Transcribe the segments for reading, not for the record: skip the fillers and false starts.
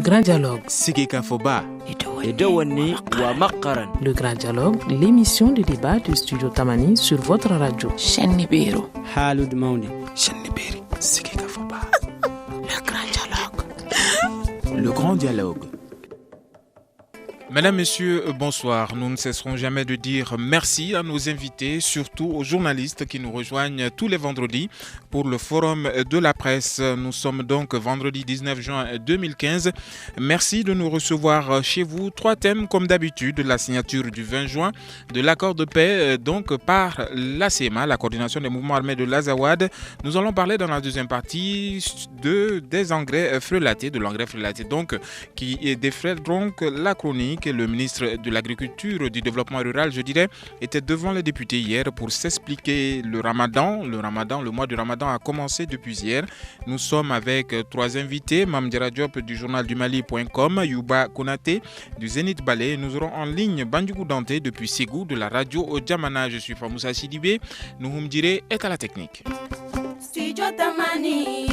grand dialogue. Sigika Foba. Edouani wa Makaran. Le grand dialogue, l'émission de débat du studio Tamani sur votre radio. Chenibiro. Halud Mauni. Chenibiri. Sigika Foba. Le grand dialogue. Le grand dialogue. Mesdames, Messieurs, bonsoir. Nous ne cesserons jamais de dire merci à nos invités, surtout aux journalistes qui nous rejoignent tous les vendredis pour le Forum de la presse. Nous sommes donc vendredi 19 juin 2015. Merci de nous recevoir chez vous. 3 thèmes comme d'habitude, la signature du 20 juin de l'accord de paix donc par l'ACEMA, la coordination des mouvements armés de l'Azawad. Nous allons parler dans la deuxième partie des engrais frelatés, de l'engrais frelaté donc qui défraie donc la chronique. Le ministre de l'Agriculture et du Développement rural, je dirais, était devant les députés hier pour s'expliquer le Ramadan. Le mois du Ramadan a commencé depuis hier. Nous sommes avec 3 invités, Mamdjara Diop du journal du Mali.com, Yuba Konaté du Zénith Ballet. Nous aurons en ligne Bandjougou Dante depuis Ségou de la radio Djamana. Je suis Famoussa Sidibé. Nouhoumdire est à la technique. Studio Tamani.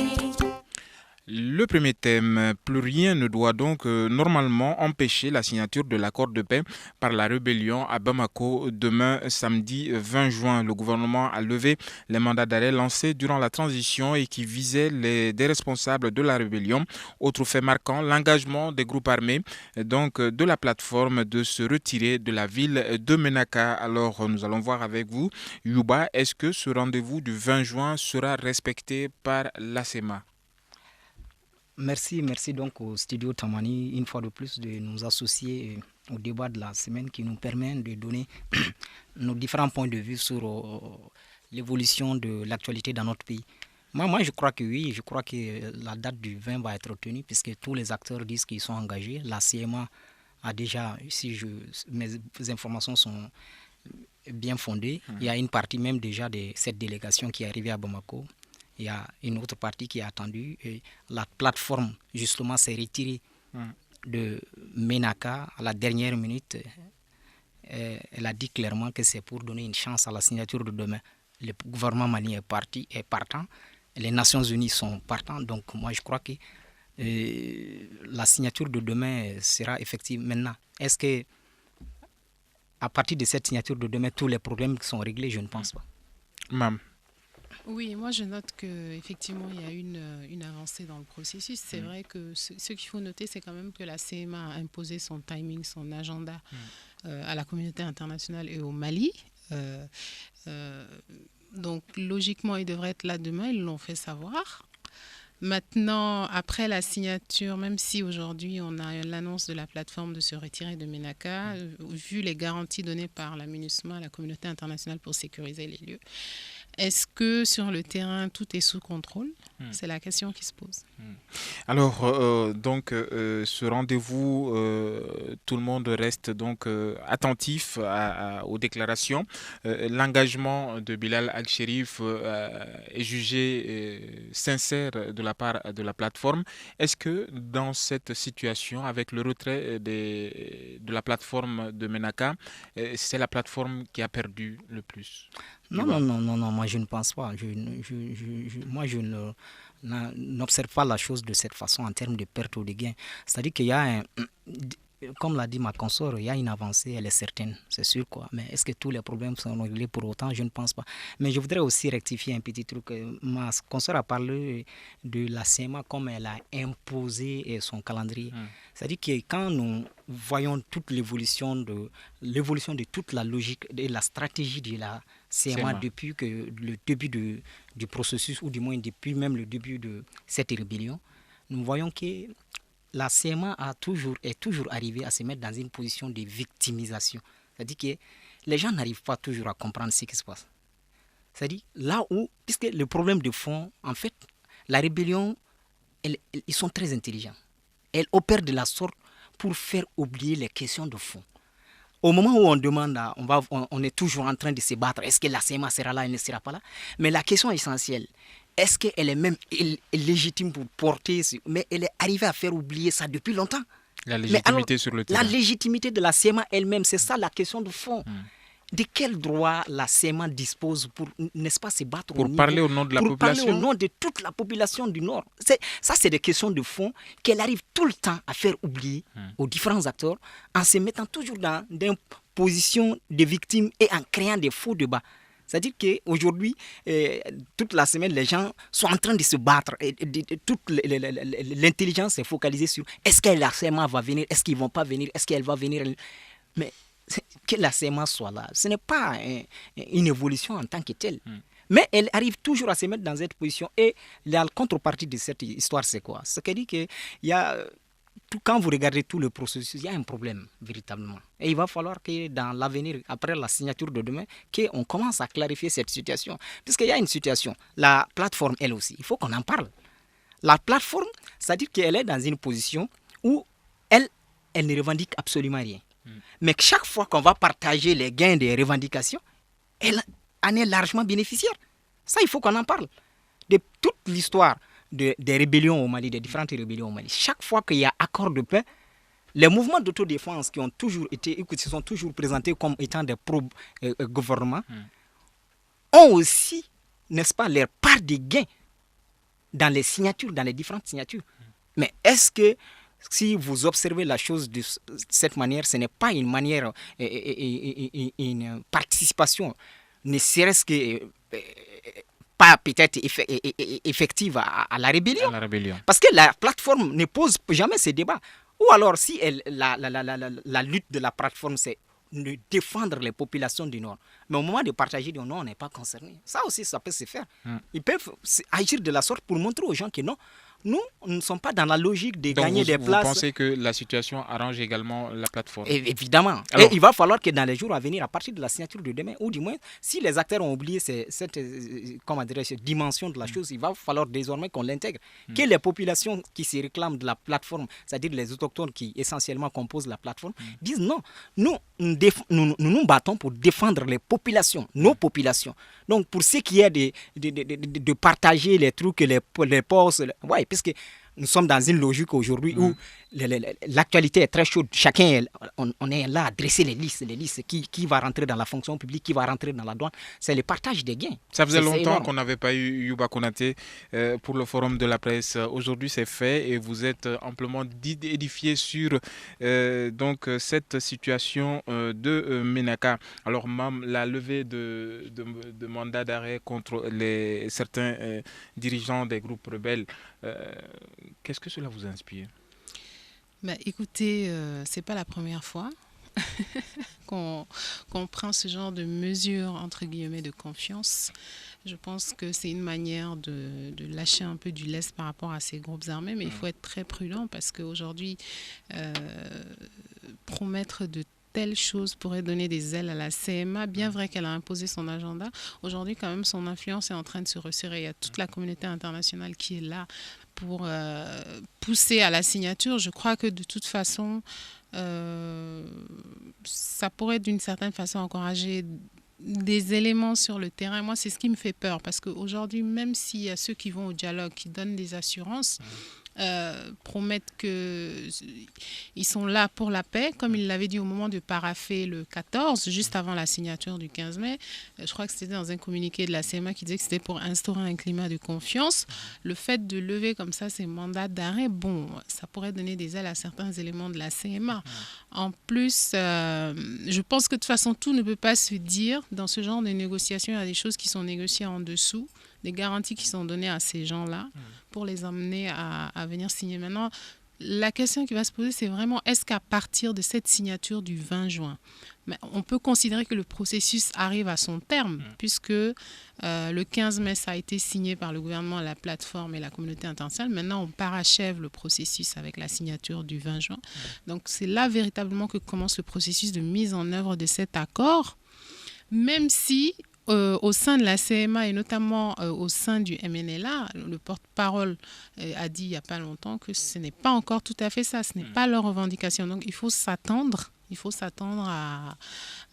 Le premier thème, plus rien ne doit donc normalement empêcher la signature de l'accord de paix par la rébellion à Bamako demain samedi 20 juin. Le gouvernement a levé les mandats d'arrêt lancés durant la transition et qui visaient des responsables de la rébellion. Autre fait marquant, l'engagement des groupes armés donc de la plateforme de se retirer de la ville de Menaka. Alors nous allons voir avec vous, Yuba, est-ce que ce rendez-vous du 20 juin sera respecté par l'ACEMA? Merci donc au studio Tamani une fois de plus de nous associer au débat de la semaine qui nous permet de donner nos différents points de vue sur l'évolution de l'actualité dans notre pays. Moi je crois que oui, je crois que la date du 20 va être retenue puisque tous les acteurs disent qu'ils sont engagés. La CMA a déjà, mes informations sont bien fondées, il y a une partie même déjà de cette délégation qui est arrivée à Bamako. Il y a une autre partie qui est attendue. Et la plateforme, justement, s'est retirée de Menaka à la dernière minute. Elle a dit clairement que c'est pour donner une chance à la signature de demain. Le gouvernement malien est partant. Les Nations Unies sont partants. Donc, moi, je crois que la signature de demain sera effective maintenant. Est-ce que, à partir de cette signature de demain, tous les problèmes sont réglés? Je ne pense pas. Mam. Oui, moi je note qu'effectivement il y a une avancée dans le processus. C'est vrai que ce qu'il faut noter, c'est quand même que la CMA a imposé son timing, son agenda à la communauté internationale et au Mali. Donc logiquement, ils devraient être là demain, ils l'ont fait savoir. Maintenant, après la signature, même si aujourd'hui on a l'annonce de la plateforme de se retirer de Menaka, vu les garanties données par la MINUSMA, la communauté internationale pour sécuriser les lieux, est-ce que sur le terrain tout est sous contrôle? C'est la question qui se pose. Alors, ce rendez-vous, tout le monde reste donc attentif aux déclarations. L'engagement de Bilal Al-Sherif est jugé sincère de la part de la plateforme. Est-ce que dans cette situation, avec le retrait de la plateforme de Menaka, c'est la plateforme qui a perdu le plus? Non, moi je ne pense pas. Moi je n'observe pas la chose de cette façon en termes de perte ou de gain. C'est-à-dire qu'il y a comme l'a dit ma consort, il y a une avancée, elle est certaine, c'est sûr quoi. Mais est-ce que tous les problèmes sont réglés pour autant? Je ne pense pas. Mais je voudrais aussi rectifier un petit truc. Ma consort a parlé de la CMA comme elle a imposé son calendrier. C'est-à-dire que quand nous voyons toute l'évolution de toute la logique et la stratégie de la CMA depuis que le début du processus, ou du moins depuis même le début de cette rébellion, nous voyons que la CMA est toujours arrivée à se mettre dans une position de victimisation. C'est-à-dire que les gens n'arrivent pas toujours à comprendre ce qui se passe. C'est-à-dire là où, puisque le problème de fond, en fait, la rébellion, ils sont très intelligents. Elle opère de la sorte pour faire oublier les questions de fond. Au moment où on demande, on est toujours en train de se battre. Est-ce que la CMA sera là, elle ne sera pas là? Mais la question essentielle, est-ce qu'elle est même légitime pour porter... Mais elle est arrivée à faire oublier ça depuis longtemps. La légitimité sur le terrain. La légitimité de la CMA elle-même, c'est ça la question de fond. de quel droit la CMA dispose pour, n'est-ce pas, se battre pour parler au nom de la pour population. parler au nom de toute la population du Nord. Ça, c'est des questions de fond qu'elle arrive tout le temps à faire oublier aux différents acteurs en se mettant toujours dans des positions de victimes et en créant des faux débats. C'est-à-dire qu'aujourd'hui, toute la semaine, les gens sont en train de se battre. Et toute l'intelligence est focalisée sur est-ce que la CMA va venir, est-ce qu'ils ne vont pas venir, est-ce qu'elle va venir. Mais que la CMA soit là, ce n'est pas une évolution en tant que telle. Mais elle arrive toujours à se mettre dans cette position. Et la contrepartie de cette histoire, c'est quoi? C'est-à-dire qu'il y a... Quand vous regardez tout le processus, il y a un problème véritablement. Et il va falloir que dans l'avenir, après la signature de demain, qu'on commence à clarifier cette situation. Puisqu'il y a une situation, la plateforme, elle aussi, il faut qu'on en parle. La plateforme, c'est-à-dire qu'elle est dans une position où elle ne revendique absolument rien. Mais chaque fois qu'on va partager les gains des revendications, elle en est largement bénéficiaire. Ça, il faut qu'on en parle. De toute l'histoire des rébellions au Mali, des différentes rébellions au Mali. Chaque fois qu'il y a accord de paix, les mouvements d'autodéfense qui ont toujours été, qui se sont toujours présentés comme étant des pro-gouvernements, ont aussi, n'est-ce pas, leur part de gains dans les signatures, dans les différentes signatures. Mais est-ce que si vous observez la chose de cette manière, ce n'est pas une manière, une participation, ne serait-ce que... pas peut-être effective à la rébellion. Parce que la plateforme ne pose jamais ces débats. Ou alors, si la lutte de la plateforme, c'est de défendre les populations du Nord. Mais au moment de partager, non, on n'est pas concerné. Ça aussi, ça peut se faire. Ils peuvent agir de la sorte pour montrer aux gens que non, nous ne sommes pas dans la logique de gagner des places. Vous pensez que la situation arrange également la plateforme? Évidemment. Alors, et il va falloir que dans les jours à venir, à partir de la signature de demain, ou du moins, si les acteurs ont oublié cette dimension de la chose, il va falloir désormais qu'on l'intègre. Que les populations qui se réclament de la plateforme, c'est-à-dire les autochtones qui essentiellement composent la plateforme, disent non, nous nous battons pour défendre les populations, nos populations. Donc, pour ce qui est de partager les trucs, les postes, ouais, puisque nous sommes dans une logique aujourd'hui où l'actualité est très chaude. Chacun, on est là à dresser les listes qui va rentrer dans la fonction publique, qui va rentrer dans la douane. C'est le partage des gains. Ça faisait longtemps qu'on n'avait pas eu Youba Konaté pour le forum de la presse. Aujourd'hui, c'est fait et vous êtes amplement édifié sur donc cette situation de Ménaka. Alors, même la levée de mandat d'arrêt contre certains dirigeants des groupes rebelles, qu'est-ce que cela vous inspire? Écoutez, ce n'est pas la première fois qu'on prend ce genre de mesures, entre guillemets, de confiance. Je pense que c'est une manière de lâcher un peu du lest par rapport à ces groupes armés, mais il faut être très prudent parce qu'aujourd'hui, promettre de telle chose pourrait donner des ailes à la CMA, bien vrai qu'elle a imposé son agenda. Aujourd'hui, quand même, son influence est en train de se resserrer. Il y a toute la communauté internationale qui est là pour pousser à la signature. Je crois que de toute façon, ça pourrait d'une certaine façon encourager des éléments sur le terrain. Moi, c'est ce qui me fait peur parce qu'aujourd'hui, même s'il y a ceux qui vont au dialogue, qui donnent des assurances, promettent qu'ils sont là pour la paix, comme il l'avait dit au moment de parapher le 14, juste avant la signature du 15 mai. Je crois que c'était dans un communiqué de la CMA qui disait que c'était pour instaurer un climat de confiance. Le fait de lever comme ça ces mandats d'arrêt, bon, ça pourrait donner des ailes à certains éléments de la CMA. En plus, je pense que de toute façon, tout ne peut pas se dire. Dans ce genre de négociations, il y a des choses qui sont négociées en dessous, des garanties qui sont données à ces gens-là pour les amener à venir signer. Maintenant, la question qui va se poser, c'est vraiment, est-ce qu'à partir de cette signature du 20 juin, on peut considérer que le processus arrive à son terme, puisque le 15 mai, ça a été signé par le gouvernement, la plateforme et la communauté internationale. Maintenant, on parachève le processus avec la signature du 20 juin. Donc, c'est là véritablement que commence le processus de mise en œuvre de cet accord, même si au sein de la CMA et notamment au sein du MNLA, le porte-parole a dit il n'y a pas longtemps que ce n'est pas encore tout à fait ça, ce n'est pas leur revendication. Donc il faut s'attendre il faut s'attendre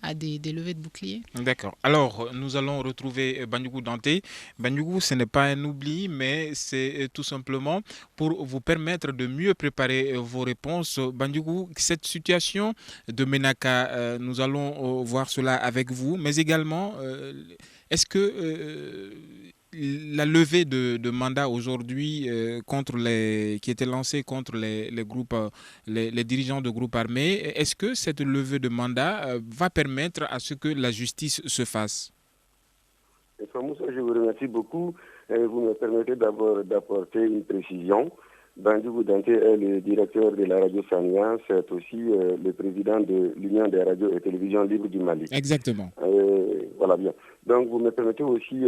à des levées de boucliers. D'accord. Alors, nous allons retrouver Bandjougou Danté. Bandjougou, ce n'est pas un oubli, mais c'est tout simplement pour vous permettre de mieux préparer vos réponses. Bandjougou, cette situation de Ménaka, nous allons voir cela avec vous, mais également, est-ce que la levée de mandat aujourd'hui qui était lancée contre les groupes, les dirigeants de groupes armés, est-ce que cette levée de mandat va permettre à ce que la justice se fasse? Je vous remercie beaucoup. Vous me permettez d'abord d'apporter une précision. Bandjougou Danté est le directeur de la radio Sania, c'est aussi le président de l'Union des radios et télévisions libres du Mali. Exactement. Voilà bien. Donc vous me permettez aussi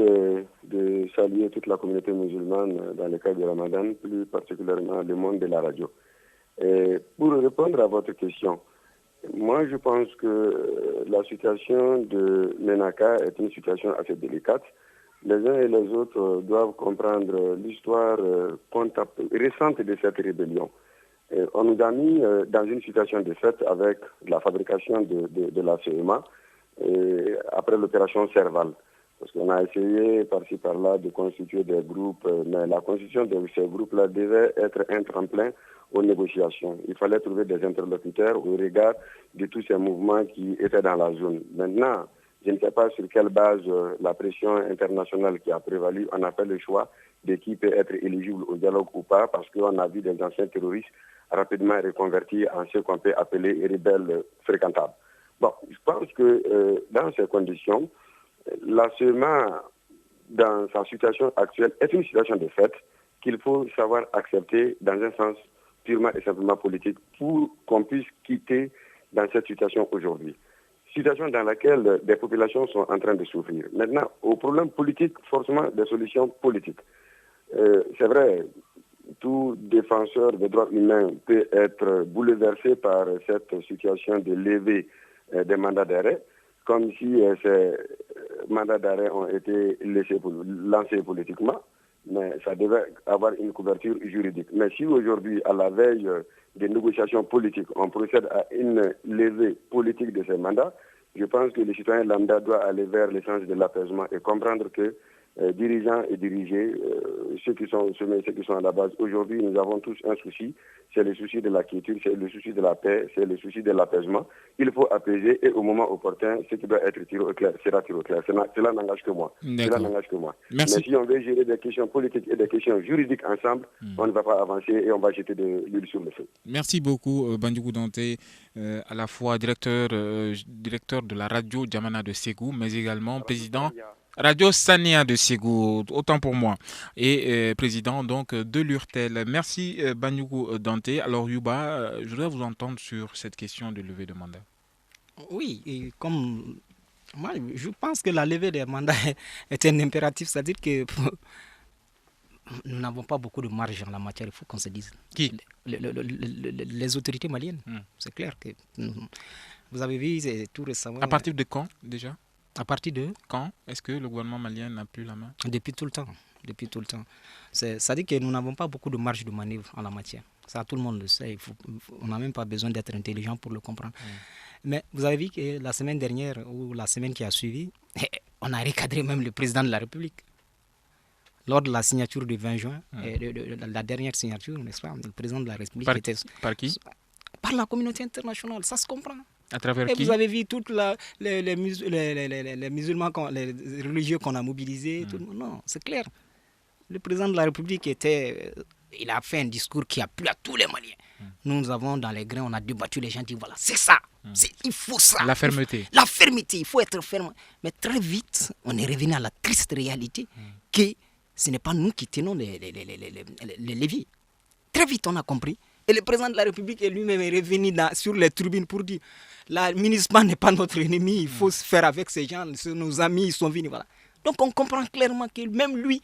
de saluer toute la communauté musulmane dans le cadre de Ramadan, plus particulièrement le monde de la radio. Pour répondre à votre question, moi je pense que la situation de Ménaka est une situation assez délicate. Les uns et les autres doivent comprendre l'histoire récente de cette rébellion. On nous a mis dans une situation de fait avec la fabrication de la CEMA après l'opération Serval. Parce qu'on a essayé par-ci par-là de constituer des groupes, mais la constitution de ces groupes-là devait être un tremplin aux négociations. Il fallait trouver des interlocuteurs au regard de tous ces mouvements qui étaient dans la zone. Maintenant, je ne sais pas sur quelle base la pression internationale qui a prévalu, on a fait le choix de qui peut être éligible au dialogue ou pas, parce qu'on a vu des anciens terroristes rapidement reconvertis en ce qu'on peut appeler rebelles fréquentables. Bon, je pense que dans ces conditions, la CEMA, dans sa situation actuelle, est une situation de fait qu'il faut savoir accepter dans un sens purement et simplement politique pour qu'on puisse quitter dans cette situation aujourd'hui. Situation dans laquelle des populations sont en train de souffrir. Maintenant, au problème politique, forcément des solutions politiques. C'est vrai, tout défenseur des droits humains peut être bouleversé par cette situation de levée des mandats d'arrêt, comme si ces mandats d'arrêt ont été lancés politiquement, mais ça devait avoir une couverture juridique. Mais si aujourd'hui, à la veille des négociations politiques, on procède à une levée politique de ces mandats, je pense que le citoyen lambda doit aller vers l'essence de l'apaisement et comprendre que dirigeants et dirigés, ceux qui sont au sommet, ceux qui sont à la base, aujourd'hui nous avons tous un souci, c'est le souci de la quiétude, c'est le souci de la paix, c'est le souci de l'apaisement. Il faut apaiser et au moment opportun, ce qui doit être tiré au clair sera tiré au clair. Cela n'engage que moi. Cela n'engage que moi. Merci. Mais si on veut gérer des questions politiques et des questions juridiques ensemble, on ne va pas avancer et on va jeter de l'huile sur le feu. Merci beaucoup, Bandjougou Danté, à la fois directeur de la radio Djamana de Ségou, mais également président Radio Sania de Ségou, autant pour moi, et président donc de l'URTEL. Merci Bandjougou Danté. Alors Yuba, je voudrais vous entendre sur cette question de levée de mandat. Oui, et comme moi, je pense que la levée des mandats est un impératif, c'est-à-dire que nous n'avons pas beaucoup de marge en la matière, il faut qu'on se dise. Qui? Les autorités maliennes, c'est clair que vous avez vu tout récemment. À partir de quand déjà? À partir de quand est-ce que le gouvernement malien n'a plus la main? Depuis tout le temps. C'est-à-dire que nous n'avons pas beaucoup de marge de manœuvre en la matière. Ça, tout le monde le sait. On n'a même pas besoin d'être intelligent pour le comprendre. Mais vous avez vu que la semaine dernière ou la semaine qui a suivi, on a recadré même le président de la République. Lors de la signature du 20 juin, la dernière signature, n'est-ce pas, le président de la République était... Par qui? Par la communauté internationale, ça se comprend. À travers et qui? Vous avez vu tous les musulmans, les religieux qu'on a mobilisés. Non, c'est clair. Le président de la République il a fait un discours qui a plu à tous les Maliens. Nous avons dans les grains, on a débattu, les gens disent voilà, c'est ça, il faut ça. La fermeté. La fermeté, il faut être ferme. Mais très vite, on est revenu à la triste réalité que ce n'est pas nous qui tenons les leviers. Très vite, on a compris. Et le président de la République lui-même est revenu sur les tribunes pour dire la MINUSMA n'est pas notre ennemi, il faut se faire avec ces gens, nos amis, ils sont venus. Voilà. Donc on comprend clairement que même lui,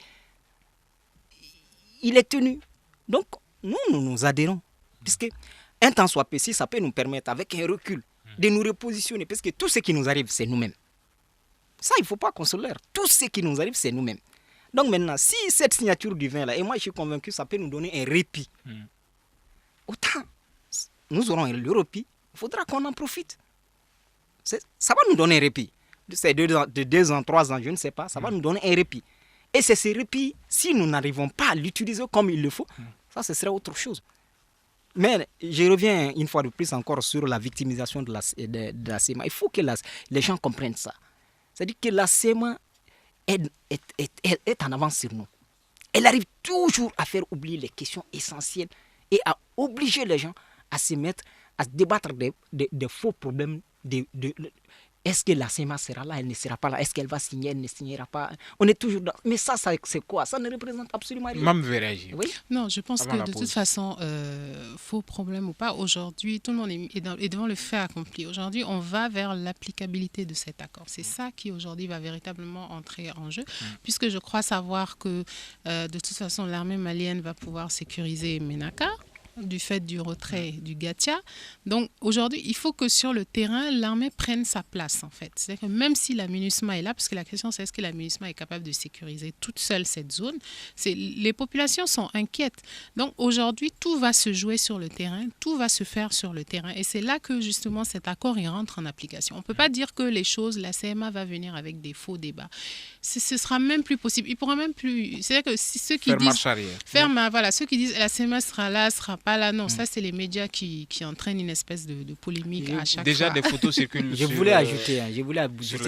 il est tenu. Donc nous adhérons. Puisque un temps soit peu, si ça peut nous permettre, avec un recul, de nous repositionner. Parce que tout ce qui nous arrive, c'est nous-mêmes. Ça, il ne faut pas qu'on se leurre. Tout ce qui nous arrive, c'est nous-mêmes. Donc maintenant, si cette signature du vin là, et moi je suis convaincu, ça peut nous donner un répit. Autant nous aurons le répit, il faudra qu'on en profite. Ça va nous donner un répit. C'est de 2 ans, 3 ans, je ne sais pas, ça va nous donner un répit. Et c'est ce répit, si nous n'arrivons pas à l'utiliser comme il le faut, ça, ce serait autre chose. Mais je reviens une fois de plus encore sur la victimisation de la CEMA. Il faut que les gens comprennent ça. C'est-à-dire que la CEMA est en avance sur nous. Elle arrive toujours à faire oublier les questions essentielles et à obliger les gens à se mettre, à se débattre des faux problèmes. Est-ce que la CEMA sera là, elle ne sera pas là? Est-ce qu'elle va signer, elle ne signera pas? On est toujours dans... Mais ça c'est quoi? Ça ne représente absolument rien. Mme veut réagir. Oui? Non, je pense que de toute façon, faux problème ou pas, aujourd'hui, tout le monde est devant le fait accompli. Aujourd'hui, on va vers l'applicabilité de cet accord. C'est ça qui, aujourd'hui, va véritablement entrer en jeu, puisque je crois savoir que, de toute façon, l'armée malienne va pouvoir sécuriser Ménaka du fait du retrait du Gatia. Donc aujourd'hui, il faut que sur le terrain, l'armée prenne sa place en fait. C'est-à-dire que même si la MINUSMA est là, parce que la question c'est est-ce que la MINUSMA est capable de sécuriser toute seule cette zone, les populations sont inquiètes. Donc aujourd'hui, tout va se jouer sur le terrain, tout va se faire sur le terrain. Et c'est là que justement cet accord il rentre en application. On ne peut pas dire que les choses, la CMA va venir avec des faux débats. Ce sera même plus possible. Il pourra même plus... C'est-à-dire que si ceux qui faire disent... marche arrière. Voilà, ceux qui disent la CMA sera là, sera pas là. Non, ça c'est les médias qui entraînent une espèce de polémique à chaque déjà fois. Des photos circulent. Je voulais ajouter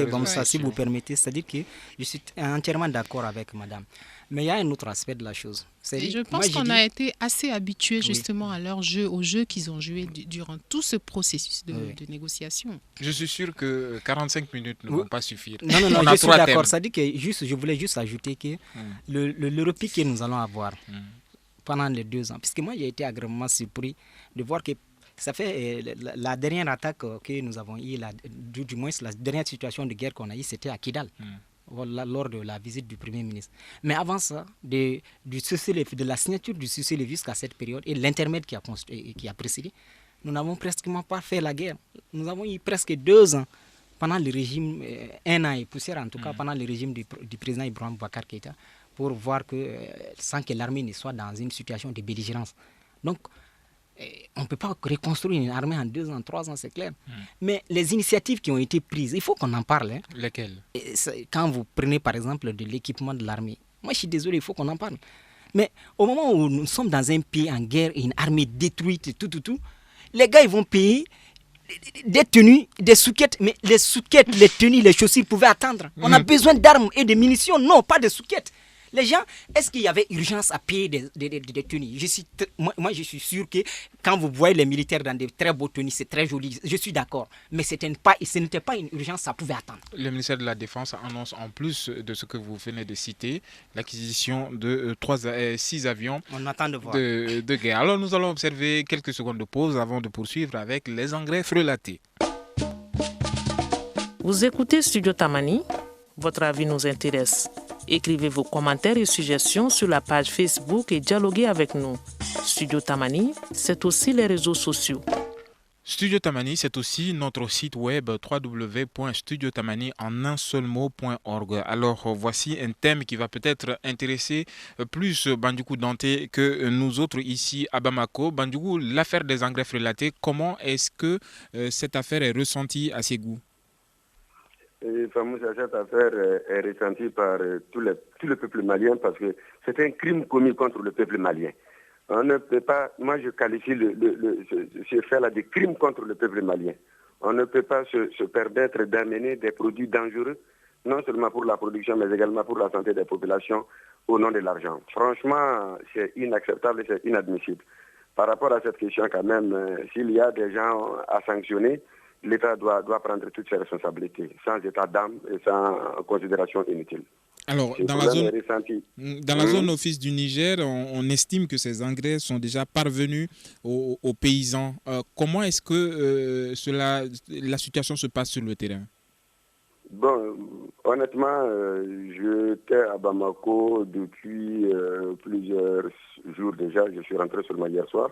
comme ça, si vous sociaux. permettez, c'est-à-dire que je suis entièrement d'accord avec madame. Mais il y a un autre aspect de la chose. Et je pense qu'on a été assez habitués justement à leur jeu, au jeu qu'ils ont joué durant tout ce processus de négociation. Je suis sûr que 45 minutes ne vont pas suffire. Non, je suis d'accord. C'est-à-dire que je voulais juste ajouter que le repli que nous allons avoir pendant les 2 ans, puisque moi j'ai été agréablement surpris de voir que ça fait la dernière attaque que nous avons eue, du moins la dernière situation de guerre qu'on a eue, c'était à Kidal. Lors de la visite du Premier ministre. Mais avant ça, de la signature du cessez-le-feu jusqu'à cette période et l'intermède qui a précédé, nous n'avons pratiquement pas fait la guerre. Nous avons eu presque 2 ans pendant le régime, 1 an et poussière en tout cas, pendant le régime du président Ibrahim Boubacar Keïta, pour voir sans que l'armée ne soit dans une situation de belligérance. Donc, on ne peut pas reconstruire une armée en 2 ans, 3 ans, c'est clair. Mais les initiatives qui ont été prises, il faut qu'on en parle. Hein. Lesquelles? Quand vous prenez par exemple de l'équipement de l'armée, moi je suis désolé, il faut qu'on en parle. Mais au moment où nous sommes dans un pays en guerre et une armée détruite, tout, les gars ils vont payer des tenues, des souquettes, mais les souquettes, les tenues, les chaussures pouvaient attendre. On a besoin d'armes et de munitions, non, pas de souquettes. Les gens, est-ce qu'il y avait urgence à payer des tenues? Moi, je suis sûr que quand vous voyez les militaires dans des très beaux tenues, c'est très joli. Je suis d'accord. Mais ce n'était pas une urgence, ça pouvait attendre. Le ministère de la Défense annonce, en plus de ce que vous venez de citer, l'acquisition de 6 avions de guerre. Alors, nous allons observer quelques secondes de pause avant de poursuivre avec les engrais frelatés. Vous écoutez Studio Tamani. Votre avis nous intéresse. Écrivez vos commentaires et suggestions sur la page Facebook et dialoguez avec nous. Studio Tamani, c'est aussi les réseaux sociaux. Studio Tamani, c'est aussi notre site web www.studiotamani.org. Alors, voici un thème qui va peut-être intéresser plus Bandjougou Danté que nous autres ici à Bamako. Bandjougou, l'affaire des engrais frelatés, comment est-ce que cette affaire est ressentie à ses goûts? Cette affaire est ressentie par tout le peuple malien parce que c'est un crime commis contre le peuple malien. On ne peut pas, moi je qualifie ce fait-là de crime contre le peuple malien. On ne peut pas se permettre d'amener des produits dangereux, non seulement pour la production, mais également pour la santé des populations au nom de l'argent. Franchement, c'est inacceptable et c'est inadmissible. Par rapport à cette question, quand même, s'il y a des gens à sanctionner, l'État doit prendre toutes ses responsabilités, sans état d'âme et sans considération inutile. Alors, dans la zone office du Niger, on estime que ces engrais sont déjà parvenus aux paysans. Comment est-ce que la situation se passe sur le terrain? Bon, honnêtement, j'étais à Bamako depuis plusieurs jours déjà. Je suis rentré seulement hier soir.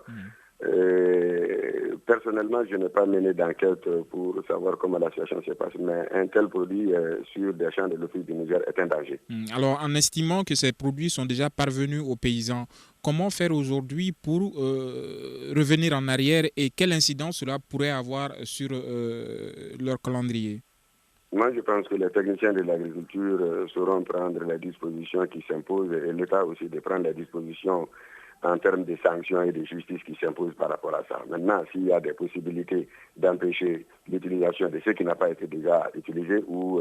Personnellement, personnellement, je n'ai pas mené d'enquête pour savoir comment la situation se passe, mais un tel produit sur des champs de l'Office du Niger est un danger. Alors, en estimant que ces produits sont déjà parvenus aux paysans, comment faire aujourd'hui pour revenir en arrière et quelle incidence cela pourrait avoir sur leur calendrier? Moi, je pense que les techniciens de l'agriculture sauront prendre les dispositions qui s'imposent et l'État aussi de prendre les dispositions en termes de sanctions et de justice qui s'imposent par rapport à ça. Maintenant, s'il y a des possibilités d'empêcher l'utilisation de ce qui n'a pas été déjà utilisé ou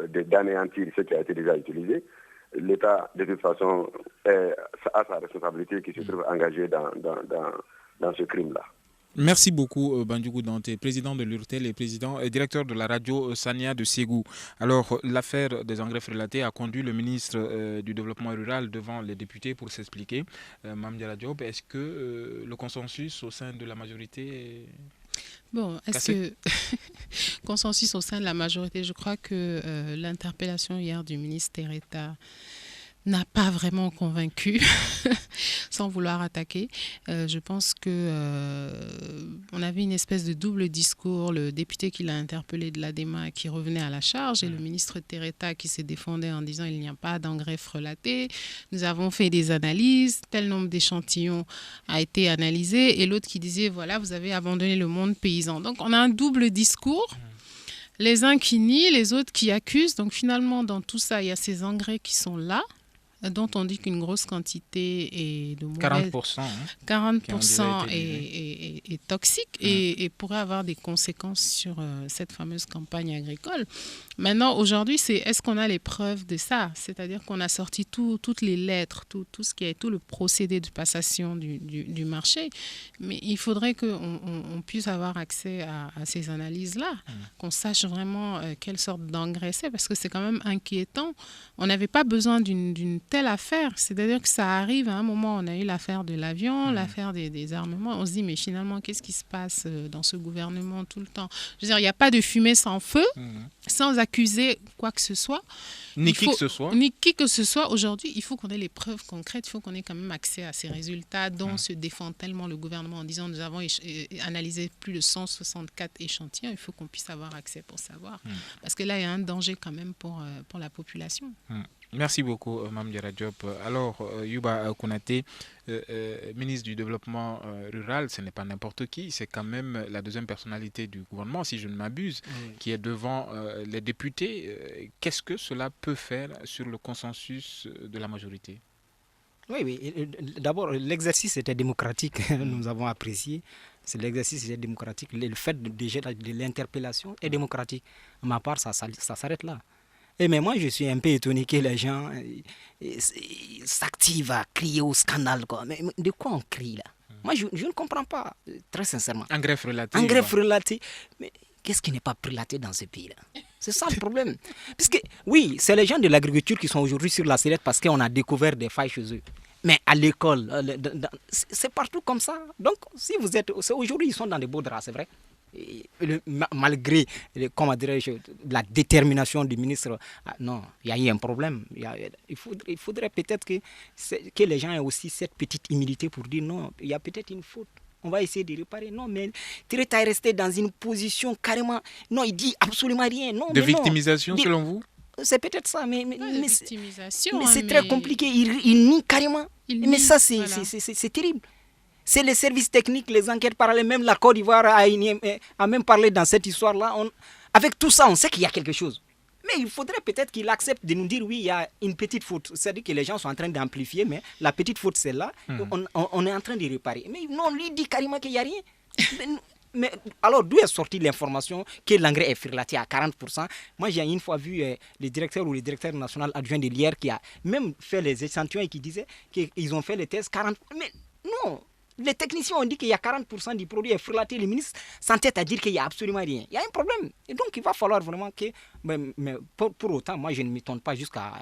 d'anéantir ce qui a été déjà utilisé, l'État, de toute façon, a sa responsabilité qui se trouve engagée dans ce crime-là. Merci beaucoup, Bandjougou Dante, président de l'URTEL et directeur de la radio Sania de Ségou. Alors, l'affaire des engrais frelatés a conduit le ministre du Développement rural devant les députés pour s'expliquer. Mame Diarra Diop, est-ce que le consensus au sein de la majorité est-ce que consensus au sein de la majorité, je crois que l'interpellation hier du ministre Tereta n'a pas vraiment convaincu, sans vouloir attaquer. Je pense que on avait une espèce de double discours. Le député qui l'a interpellé de l'ADEMA qui revenait à la charge et le ministre Tereta qui se défendait en disant il n'y a pas d'engrais frelatés. Nous avons fait des analyses, tel nombre d'échantillons a été analysé et l'autre qui disait voilà, vous avez abandonné le monde paysan. Donc on a un double discours. Les uns qui nient, les autres qui accusent. Donc finalement, dans tout ça, il y a ces engrais qui sont là, dont on dit qu'une grosse quantité est de mauvais... 40% est toxique et pourrait avoir des conséquences sur cette fameuse campagne agricole. Maintenant, aujourd'hui, est-ce qu'on a les preuves de ça? C'est-à-dire qu'on a sorti toutes les lettres, tout ce qui est tout le procédé de passation du marché. Mais il faudrait qu'on puisse avoir accès à ces analyses-là, qu'on sache vraiment quelle sorte d'engrais c'est, parce que c'est quand même inquiétant. On n'avait pas besoin d'une telle affaire. C'est-à-dire que ça arrive à un moment, on a eu l'affaire de l'avion, l'affaire des armements. On se dit, mais finalement, qu'est-ce qui se passe dans ce gouvernement tout le temps? Je veux dire, il n'y a pas de fumée sans feu, sans accuser quoi que ce soit. Ni qui que ce soit. Aujourd'hui, il faut qu'on ait les preuves concrètes, il faut qu'on ait quand même accès à ces résultats dont se défend tellement le gouvernement en disant, nous avons analysé plus de 164 échantillons, il faut qu'on puisse avoir accès pour savoir. Parce que là, il y a un danger quand même pour la population. Merci beaucoup, Mame Diarra Diop. Alors, Youba Konaté, ministre du Développement rural, ce n'est pas n'importe qui, c'est quand même la deuxième personnalité du gouvernement, si je ne m'abuse, qui est devant les députés. Qu'est-ce que cela peut faire sur le consensus de la majorité? Oui. D'abord, l'exercice était démocratique, nous avons apprécié. L'exercice était démocratique. Le fait de l'interpellation est démocratique. À ma part, ça s'arrête là. Mais moi, je suis un peu étonné que les gens s'activent à crier au scandale. Mais de quoi on crie là? Moi, je ne comprends pas, très sincèrement. Engrais frelaté. Mais qu'est-ce qui n'est pas prélaté dans ce pays-là? C'est ça le problème. Parce que, oui, c'est les gens de l'agriculture qui sont aujourd'hui sur la sellette parce qu'on a découvert des failles chez eux. Mais à l'école, c'est partout comme ça. Donc, si vous êtes... Aujourd'hui, ils sont dans des beaux draps, c'est vrai. Malgré la détermination du ministre, non, il y a eu un problème. Il faudrait peut-être que les gens aient aussi cette petite humilité pour dire non, il y a peut-être une faute. On va essayer de réparer. Non, mais Tereta est resté dans une position carrément... Non, il dit absolument rien. Non, de victimisation, selon vous? C'est peut-être ça, mais c'est mais... très compliqué. Il nie carrément. Mais ça, c'est terrible. C'est les services techniques, les enquêtes parallèles, même la Côte d'Ivoire a même parlé dans cette histoire-là. Avec tout ça, on sait qu'il y a quelque chose. Mais il faudrait peut-être qu'il accepte de nous dire oui, il y a une petite faute. C'est-à-dire que les gens sont en train d'amplifier, mais la petite faute, c'est là. On est en train de réparer. Mais non, lui dit carrément qu'il n'y a rien. Mais alors, d'où est sortie l'information que l'engrais est frelaté à 40%? Moi, j'ai une fois vu le directeur ou le directeur national adjoint de l'IR qui a même fait les échantillons et qui disait qu'ils ont fait les tests 40%. Mais non! Les techniciens ont dit qu'il y a 40% du produit est frelaté. Le ministre s'entête à dire qu'il n'y a absolument rien. Il y a un problème. Et donc, il va falloir vraiment que... Mais pour autant, moi, je ne m'étonne pas jusqu'à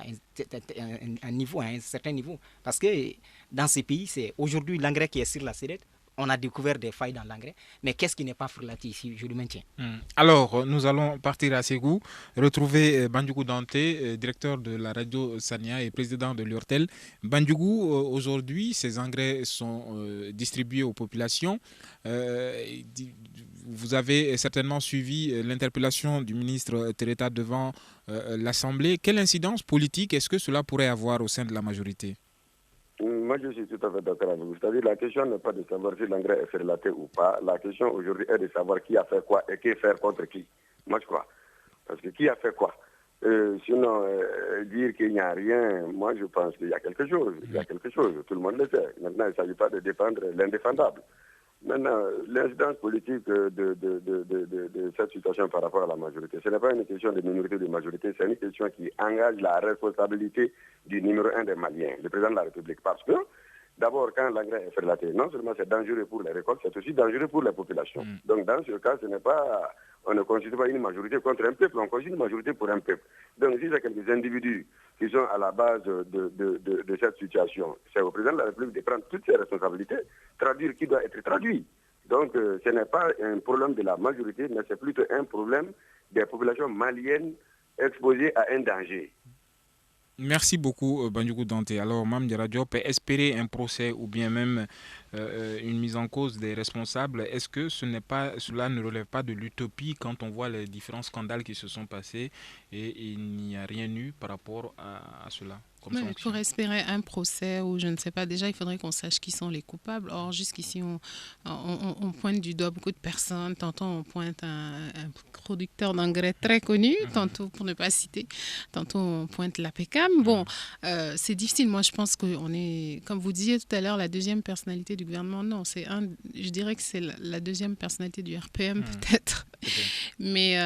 un certain niveau. Parce que dans ces pays, c'est aujourd'hui l'engrais qui est sur la sellette. on a découvert des failles dans l'engrais. Mais qu'est-ce qui n'est pas frelaté ici? Je le maintiens. Alors, nous allons partir à Ségou, retrouver Bandjougou Dante, directeur de la radio Sania et président de l'URTEL. Bandjougou, aujourd'hui, ces engrais sont distribués aux populations. Vous avez certainement suivi l'interpellation du ministre Tereta devant l'Assemblée. Quelle incidence politique est-ce que cela pourrait avoir au sein de la majorité? Moi, je suis tout à fait d'accord avec vous. C'est-à-dire la question n'est pas de savoir si l'engrais est frelaté ou pas. La question aujourd'hui est de savoir qui a fait quoi et qui faire contre qui. Moi, je crois. Parce que qui a fait quoi? Sinon, dire qu'il n'y a rien, moi, je pense qu'il y a quelque chose. Il y a quelque chose. Tout le monde le sait. Maintenant, il ne s'agit pas de défendre l'indéfendable. Maintenant, l'incidence politique de cette situation par rapport à la majorité, ce n'est pas une question de minorité ou de majorité, c'est une question qui engage la responsabilité du numéro 1 des Maliens, le président de la République. Parce que, d'abord, quand l'engrais est frelaté, non seulement c'est dangereux pour les récoltes, c'est aussi dangereux pour les populations. Donc, dans ce cas, on ne constitue pas une majorité contre un peuple, on constitue une majorité pour un peuple. Donc, si il y a quelques individus qui sont à la base de cette situation, c'est au président de la République de prendre toutes ses responsabilités, traduire qui doit être traduit. Donc, ce n'est pas un problème de la majorité, mais c'est plutôt un problème des populations maliennes exposées à un danger. Merci beaucoup, Bandjougou Dante. Alors, Mame Diarra Diop, espérer un procès ou bien même une mise en cause des responsables, est-ce que cela ne relève pas de l'utopie quand on voit les différents scandales qui se sont passés et il n'y a rien eu par rapport à cela? Pour espérer un procès ou je ne sais pas, déjà il faudrait qu'on sache qui sont les coupables. Or jusqu'ici on pointe du doigt beaucoup de personnes. Tantôt on pointe un producteur d'engrais très connu, tantôt pour ne pas citer, tantôt on pointe l'APECAM. Bon, c'est difficile. Moi je pense qu'on est, comme vous disiez tout à l'heure, la deuxième personnalité du gouvernement. Non, je dirais que c'est la deuxième personnalité du RPM peut-être. Mais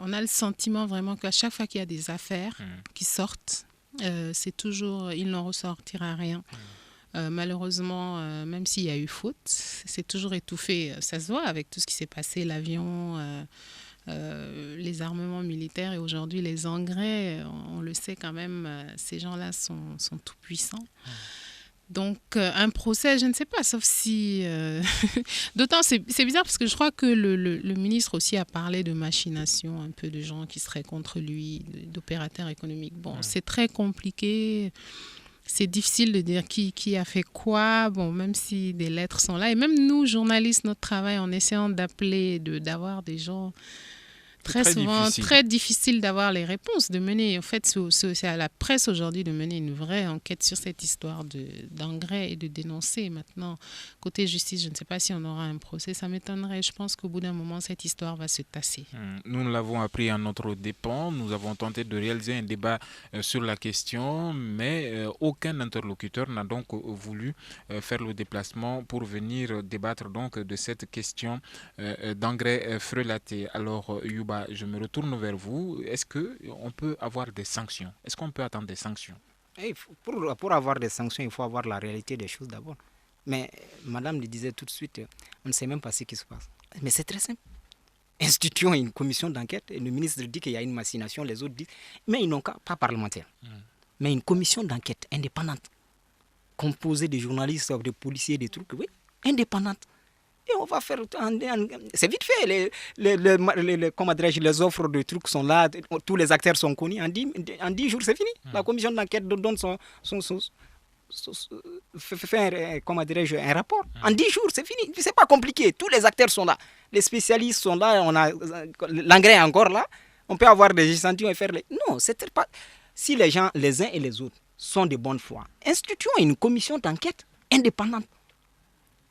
on a le sentiment vraiment qu'à chaque fois qu'il y a des affaires qui sortent, c'est toujours, il n'en ressortira rien. Malheureusement, même s'il y a eu faute, c'est toujours étouffé. Ça se voit avec tout ce qui s'est passé, l'avion, les armements militaires et aujourd'hui les engrais. On le sait quand même, ces gens-là sont tout puissants. Donc, un procès, je ne sais pas, sauf si... D'autant, c'est bizarre parce que je crois que le ministre aussi a parlé de machination, un peu de gens qui seraient contre lui, d'opérateurs économiques. Bon, c'est très compliqué, c'est difficile de dire qui a fait quoi, bon, même si des lettres sont là. Et même nous, journalistes, notre travail, en essayant d'appeler, d'avoir des gens... Très souvent, très difficile d'avoir les réponses, de mener, en fait, c'est à la presse aujourd'hui de mener une vraie enquête sur cette histoire d'engrais et de dénoncer. Maintenant, côté justice, je ne sais pas si on aura un procès, ça m'étonnerait. Je pense qu'au bout d'un moment, cette histoire va se tasser. Nous l'avons appris à notre dépens, nous avons tenté de réaliser un débat sur la question, mais aucun interlocuteur n'a donc voulu faire le déplacement pour venir débattre donc de cette question d'engrais frelatés. Alors, Youba, je me retourne vers vous. Est-ce qu'on peut avoir des sanctions? Est-ce qu'on peut attendre des sanctions? Pour avoir des sanctions, il faut avoir la réalité des choses d'abord. Mais madame le disait tout de suite, on ne sait même pas ce qui se passe. Mais c'est très simple. Instituons une commission d'enquête et le ministre dit qu'il y a une machination, les autres disent, mais ils n'ont pas parlementaire. Mais une commission d'enquête indépendante, composée de journalistes, de policiers, des trucs, oui, indépendante. Et on va faire... C'est vite fait. Les offres de trucs sont là. Tous les acteurs sont connus. En 10 jours, c'est fini. La commission d'enquête donne fait un rapport. En 10 jours, c'est fini. C'est pas compliqué. Tous les acteurs sont là. Les spécialistes sont là. L'engrais est encore là. On peut avoir des échantillons et faire les... Non, c'est pas... Si les gens, les uns et les autres, sont de bonne foi, instituons une commission d'enquête indépendante.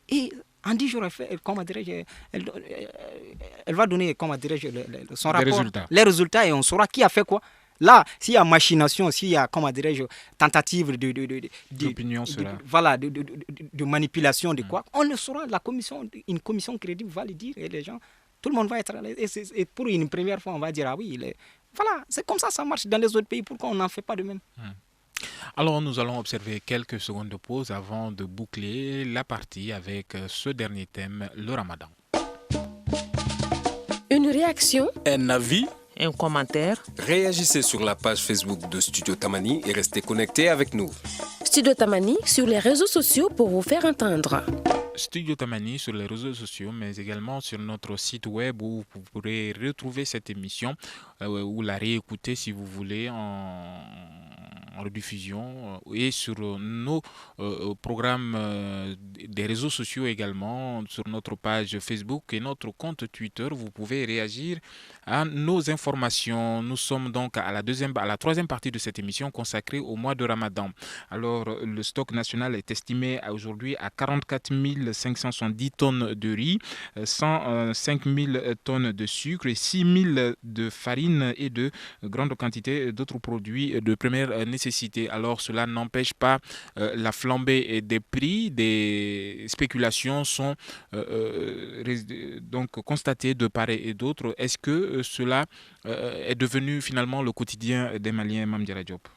Et... En 10 jours, elle va donner son rapport, les résultats et on saura qui a fait quoi. Là, s'il y a machination, s'il y a tentative de manipulation de quoi, on le saura. Une commission crédible va le dire et les gens, tout le monde va être à l'aise. Et pour une première fois, on va dire ah oui, voilà, c'est comme ça marche dans les autres pays. Pourquoi on n'en fait pas de même? Alors nous allons observer quelques secondes de pause avant de boucler la partie avec ce dernier thème, le Ramadan. Une réaction, un avis, un commentaire. Réagissez sur la page Facebook de Studio Tamani et restez connectés avec nous. Studio Tamani sur les réseaux sociaux pour vous faire entendre. Studio Tamani sur les réseaux sociaux, mais également sur notre site web où vous pourrez retrouver cette émission ou la réécouter si vous voulez en rediffusion et sur nos programmes des réseaux sociaux également, sur notre page Facebook et notre compte Twitter. Vous pouvez réagir à nos informations. Nous sommes donc à la troisième partie de cette émission consacrée au mois de Ramadan. Alors, le stock national est estimé aujourd'hui à 44 570 tonnes de riz, 105 000 tonnes de sucre et 6 000 de farine et de grandes quantités d'autres produits de première nécessité. Alors, cela n'empêche pas la flambée des prix. Des spéculations sont donc constatées de part et d'autre. Est-ce que cela est devenu finalement le quotidien des Maliens, Mame Diarra Diop?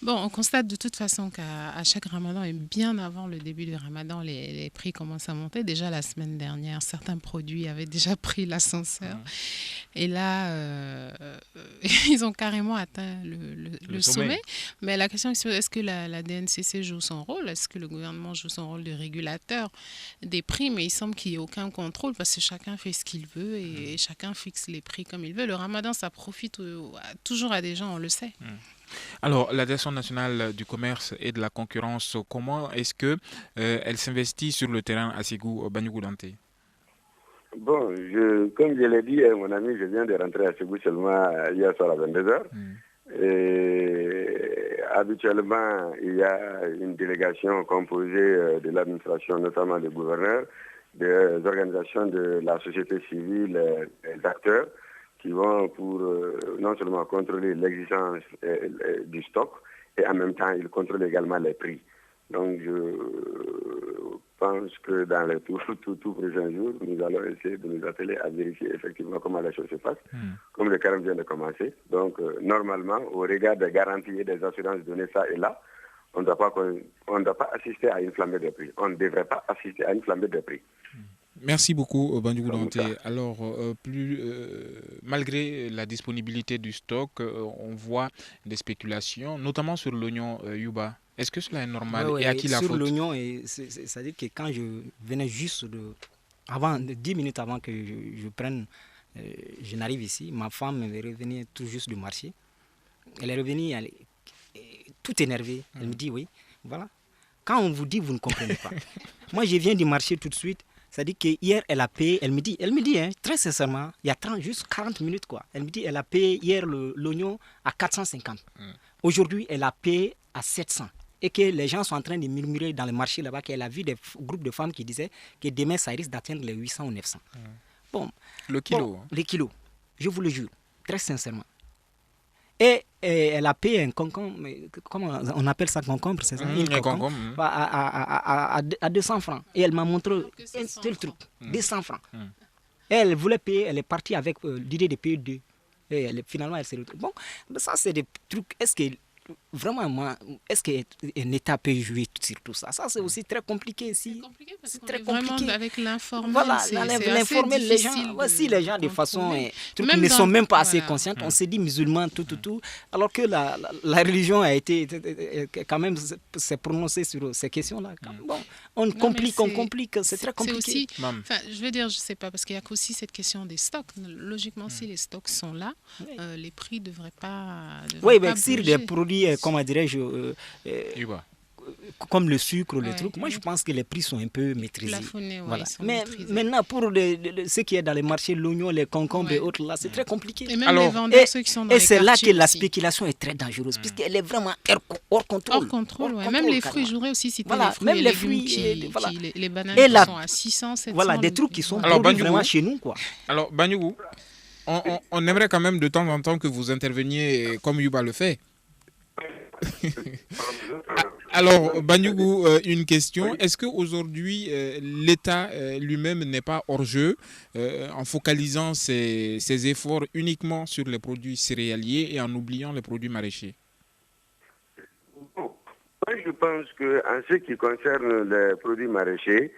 Bon, on constate de toute façon qu'à chaque ramadan et bien avant le début du ramadan, les prix commencent à monter. Déjà la semaine dernière, certains produits avaient déjà pris l'ascenseur. Et là, ils ont carrément atteint le sommet. Mais la question est-ce que la DNCC joue son rôle? Est-ce que le gouvernement joue son rôle de régulateur des prix? Mais il semble qu'il n'y ait aucun contrôle parce que chacun fait ce qu'il veut et chacun fixe les prix comme il veut. Le ramadan, ça profite toujours à des gens, on le sait. Alors, la Direction nationale du commerce et de la concurrence, comment est-ce qu'elle s'investit sur le terrain à Ségou, Banyougou Danté? Bon, comme je l'ai dit, mon ami, je viens de rentrer à Ségou seulement hier soir à 22h. Et habituellement, il y a une délégation composée de l'administration, notamment des gouverneurs, des organisations de la société civile, des acteurs, qui vont pour non seulement contrôler l'existence du stock, et en même temps, ils contrôlent également les prix. Donc, je pense que dans les tout prochains jours, nous allons essayer de nous atteler à vérifier effectivement comment les choses se passent, comme le carême vient de commencer. Donc, normalement, au regard des garanties et des assurances données ça et là, on ne doit pas assister à une flambée de prix. On ne devrait pas assister à une flambée de prix. Merci beaucoup, Banyougou Danté. Alors, malgré la disponibilité du stock, on voit des spéculations, notamment sur l'oignon Yuba. Est-ce que cela est normal et à qui la faute? Sur l'oignon, c'est-à-dire que quand je venais juste 10 minutes avant que je n'arrive ici, ma femme est revenue tout juste du marché. Elle est revenue tout énervée. Elle me dit, oui, voilà. Quand on vous dit, vous ne comprenez pas. Moi, je viens du marché tout de suite. C'est-à-dire qu'hier, elle a payé, elle me dit très sincèrement, il y a juste 40 minutes, quoi. Elle me dit, elle a payé hier l'oignon à 450. Aujourd'hui, elle a payé à 700. Et que les gens sont en train de murmurer dans le marché là-bas qu'elle a vu des groupes de femmes qui disaient que demain, ça risque d'atteindre les 800 ou 900. Bon, le kilo. Bon, les kilos, je vous le jure, très sincèrement. Et elle a payé un concombre, comment on appelle ça, concombre, c'est ça, à 200 francs. Et elle m'a montré un seul truc, 200 francs. Et elle voulait payer, elle est partie avec l'idée de payer 2. Et finalement, elle s'est retrouvée. Bon, ça, c'est des trucs. Est-ce que vraiment, est-ce qu'un État peut jouer sur tout ça? Ça, c'est aussi très compliqué ici. C'est très compliqué. Vraiment avec l'informel. Voilà, l'informel, les gens, voici les gens de façon, ne sont même pas assez conscients. On se dit musulman, tout. Alors que la religion a été, quand même, s'est prononcée sur ces questions-là. Bon, on complique, c'est très compliqué. Je veux dire, je ne sais pas, parce qu'il y a aussi cette question des stocks. Logiquement, si les stocks sont là, les prix ne devraient pas. Oui, mais si des produits, comment dirais-je, comme le sucre, les trucs, moi je pense que les prix sont un peu maîtrisés. Voilà. Mais maintenant, pour ce qui est dans les marchés, l'oignon, les concombres et autres, là, c'est très compliqué. Et même les vendeurs, ceux qui sont dans les c'est là que la spéculation est très dangereuse, puisqu'elle est vraiment hors contrôle. Hors contrôle, même les fruits, je voudrais aussi citer les fruits, même et les fruits, les bananes qui sont à 600, 700. Voilà, des trucs qui sont vraiment chez nous, quoi. Alors, Banyougou, on aimerait quand même de temps en temps que vous interveniez comme Yuba le fait. Alors, Banyougou, une question. Est-ce qu'aujourd'hui, l'État lui-même n'est pas hors jeu en focalisant ses efforts uniquement sur les produits céréaliers et en oubliant les produits maraîchers? Moi, je pense qu'en ce qui concerne les produits maraîchers,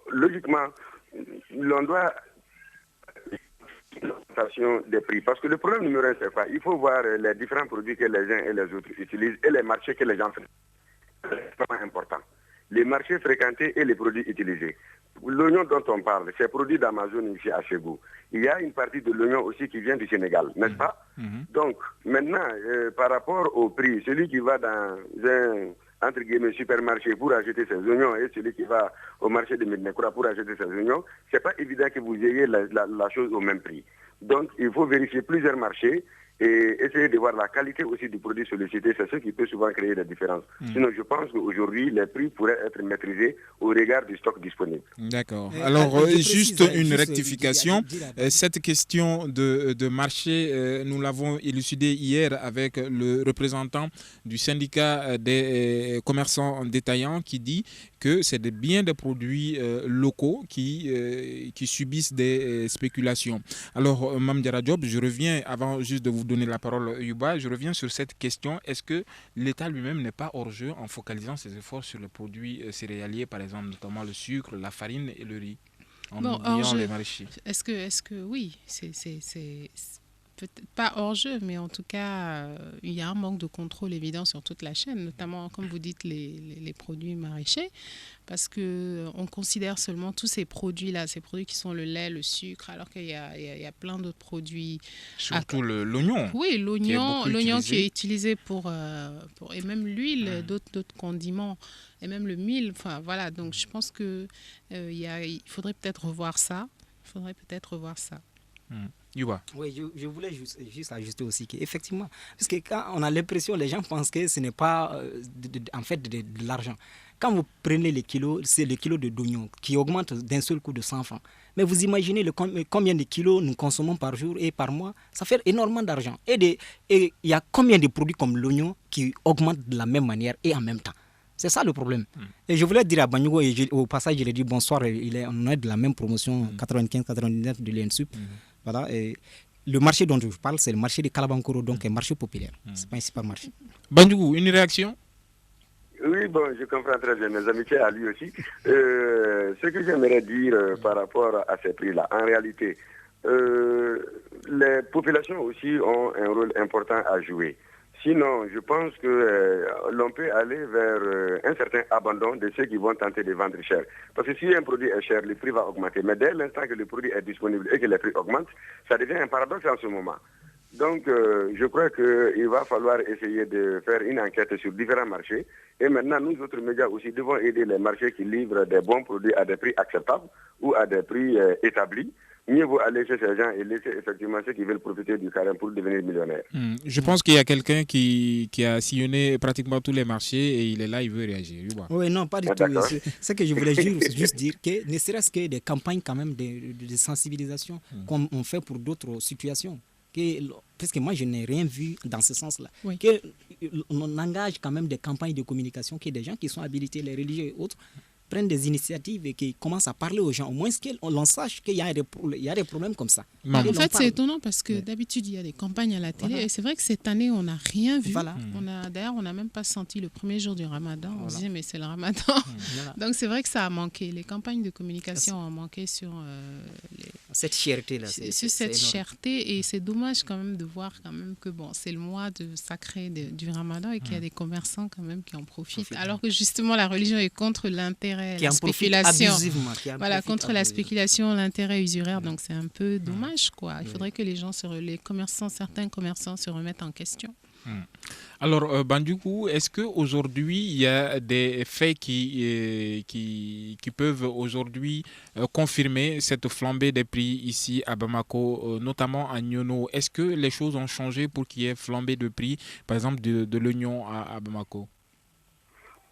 logiquement, l'on doit des prix. Parce que le problème numéro un, c'est quoi? Il faut voir les différents produits que les uns et les autres utilisent et les marchés que les gens font. C'est vraiment important. les marchés fréquentés et les produits utilisés. L'oignon dont on parle, c'est produit d'Amazon ici à Ségou. Il y a une partie de l'oignon aussi qui vient du Sénégal, n'est-ce pas? Donc, maintenant, par rapport au prix, celui qui va dans un, entre guillemets, supermarché pour acheter ses oignons et celui qui va au marché de Médinacoura pour acheter ses oignons, c'est pas évident que vous ayez la chose au même prix. Donc, il faut vérifier plusieurs marchés et essayer de voir la qualité aussi du produit sollicité. C'est ce qui peut souvent créer des différences. Sinon, je pense qu'aujourd'hui, les prix pourraient être maîtrisés au regard du stock disponible. D'accord. Alors, juste une rectification. Cette question de marché, nous l'avons élucidé hier avec le représentant du syndicat des commerçants détaillants qui dit que c'est bien des produits locaux qui subissent des spéculations. Alors, Mame Diarra Diop, je reviens, avant juste de vous donner la parole, Yuba, je reviens sur cette question. Est-ce que l'État lui-même n'est pas hors jeu en focalisant ses efforts sur les produits céréaliers, par exemple, notamment le sucre, la farine et le riz, en oubliant les maraîchers? Est-ce que oui, c'est peut-être pas hors jeu, mais en tout cas, il y a un manque de contrôle évident sur toute la chaîne, notamment, comme vous dites, les produits maraîchers, parce qu'on considère seulement tous ces produits-là, ces produits qui sont le lait, le sucre, alors qu'il y a plein d'autres produits. Surtout l'oignon. Oui, l'oignon qui est utilisé pour et même l'huile, d'autres condiments, et même le mil. Enfin, voilà, donc je pense qu'il faudrait peut-être revoir ça. Yuba. Oui, je voulais juste ajuster aussi qu'effectivement, parce que quand on a l'impression, les gens pensent que ce n'est pas en fait de l'argent. Quand vous prenez les kilos, c'est le kilo d'oignon qui augmente d'un seul coup de 100 francs. Mais vous imaginez combien de kilos nous consommons par jour et par mois, ça fait énormément d'argent. Et il y a combien de produits comme l'oignon qui augmentent de la même manière et en même temps. C'est ça le problème. Et je voulais dire à Banyugo, et au passage, il a dit bonsoir, on est de la même promotion 95-99 de l'ENSUP. Voilà, et le marché dont je vous parle, c'est le marché de Kalabankoro, donc un marché populaire. Ce n'est pas un supermarché. Banyugo, une réaction? Oui, bon, je comprends très bien. Mes amitiés à lui aussi. Ce que j'aimerais dire par rapport à ces prix-là, en réalité, les populations aussi ont un rôle important à jouer. Sinon, je pense que l'on peut aller vers un certain abandon de ceux qui vont tenter de vendre cher. Parce que si un produit est cher, le prix va augmenter. Mais dès l'instant que le produit est disponible et que le prix augmente, ça devient un paradoxe en ce moment. Donc, je crois qu'il va falloir essayer de faire une enquête sur différents marchés. Et maintenant, nous autres médias aussi devons aider les marchés qui livrent des bons produits à des prix acceptables ou à des prix établis. Mieux vaut aller chez ces gens et laisser effectivement ceux qui veulent profiter du carême pour devenir millionnaires. Je pense qu'il y a quelqu'un qui a sillonné pratiquement tous les marchés et il est là, il veut réagir. Oui, non, pas du tout. Ce que je voulais juste dire, que ne serait-ce que des campagnes quand même de sensibilisation comme on fait pour d'autres situations. Parce que moi, je n'ai rien vu dans ce sens-là. Oui. On engage quand même des campagnes de communication, que des gens qui sont habilités, les religieux et autres, prennent des initiatives et qui commencent à parler aux gens, au moins qu'on sache qu'il y a des problèmes comme ça. En fait, c'est étonnant parce que d'habitude, il y a des campagnes à la télé et c'est vrai que cette année, on n'a rien vu. Voilà. D'ailleurs, on n'a même pas senti le premier jour du Ramadan. On se disait, mais c'est le Ramadan. Donc, c'est vrai que ça a manqué. Les campagnes de communication ont manqué sur cette cherté-là. Sur cette cherté et c'est dommage quand même de voir quand même que c'est le mois sacré du Ramadan et qu'il y a des commerçants quand même qui en profitent. Alors que justement, la religion est contre l'intérêt. La spéculation, contre la spéculation, l'intérêt usuraire, donc c'est un peu dommage, quoi. Il faudrait que certains commerçants se remettent en question. Alors, Bandoukou, est-ce qu'aujourd'hui, il y a des faits qui peuvent aujourd'hui confirmer cette flambée des prix ici à Bamako, notamment à Nyono? Est-ce que les choses ont changé pour qu'il y ait flambée de prix, par exemple, de l'oignon à Bamako?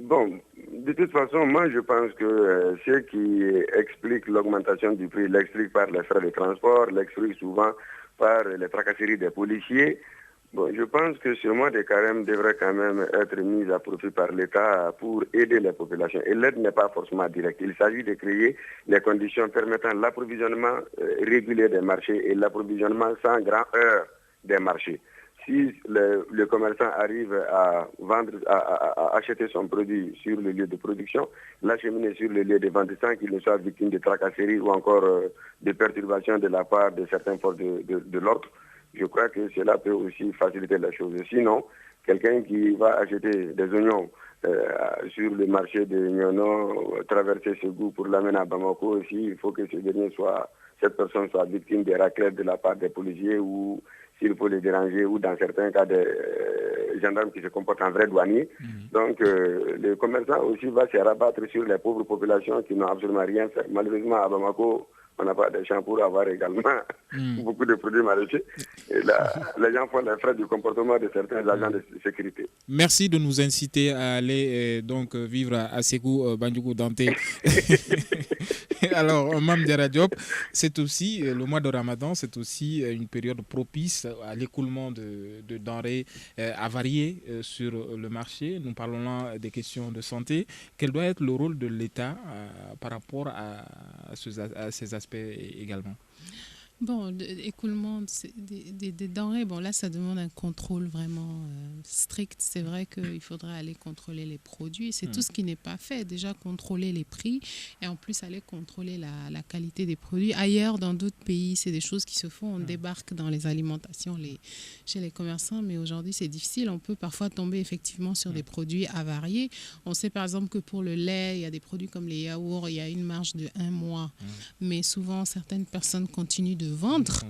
Bon, de toute façon, moi je pense que ce qui explique l'augmentation du prix l'explique par les frais de transport, l'explique souvent par les tracasseries des policiers. Bon, je pense que ce mois de carême devrait quand même être mis à profit par l'État pour aider les populations. Et l'aide n'est pas forcément directe. Il s'agit de créer les conditions permettant l'approvisionnement régulier des marchés et l'approvisionnement sans grand heurt des marchés. Si le commerçant arrive à vendre, à acheter son produit sur le lieu de production, l'acheminer sur le lieu de vente sans qu'il ne soit victime de tracasseries ou encore de perturbations de la part de certains forces de l'ordre, je crois que cela peut aussi faciliter la chose. Sinon, quelqu'un qui va acheter des oignons sur le marché de Nyono, traverser Ségou pour l'amener à Bamako aussi, il faut que cette personne soit victime des raclettes de la part des policiers ou s'il faut les déranger ou dans certains cas des gendarmes qui se comportent en vrais douaniers. Donc le commerçant aussi va se rabattre sur les pauvres populations qui n'ont absolument rien fait. Malheureusement à Bamako, on n'a pas de champs pour avoir également beaucoup de produits maraîchers. Et là, les gens font les frais du comportement de certains agents de sécurité. Merci de nous inciter à aller vivre à Ségou, Bandjougou, Dante. Alors, Mame Diarra Diop, c'est aussi le mois de Ramadan, c'est aussi une période propice à l'écoulement de denrées avariées sur le marché. Nous parlons là des questions de santé. Quel doit être le rôle de l'État par rapport à ces aspects également? Bon, l'écoulement des denrées, bon là ça demande un contrôle vraiment strict. C'est vrai qu'il faudrait aller contrôler les produits. C'est tout ce qui n'est pas fait. Déjà contrôler les prix et en plus aller contrôler la qualité des produits. Ailleurs, dans d'autres pays, c'est des choses qui se font. On débarque dans les alimentations chez les commerçants, mais aujourd'hui c'est difficile. On peut parfois tomber effectivement sur des produits avariés. On sait par exemple que pour le lait, il y a des produits comme les yaourts, il y a une marge de 1 mois. Mais souvent, certaines personnes continuent de vendre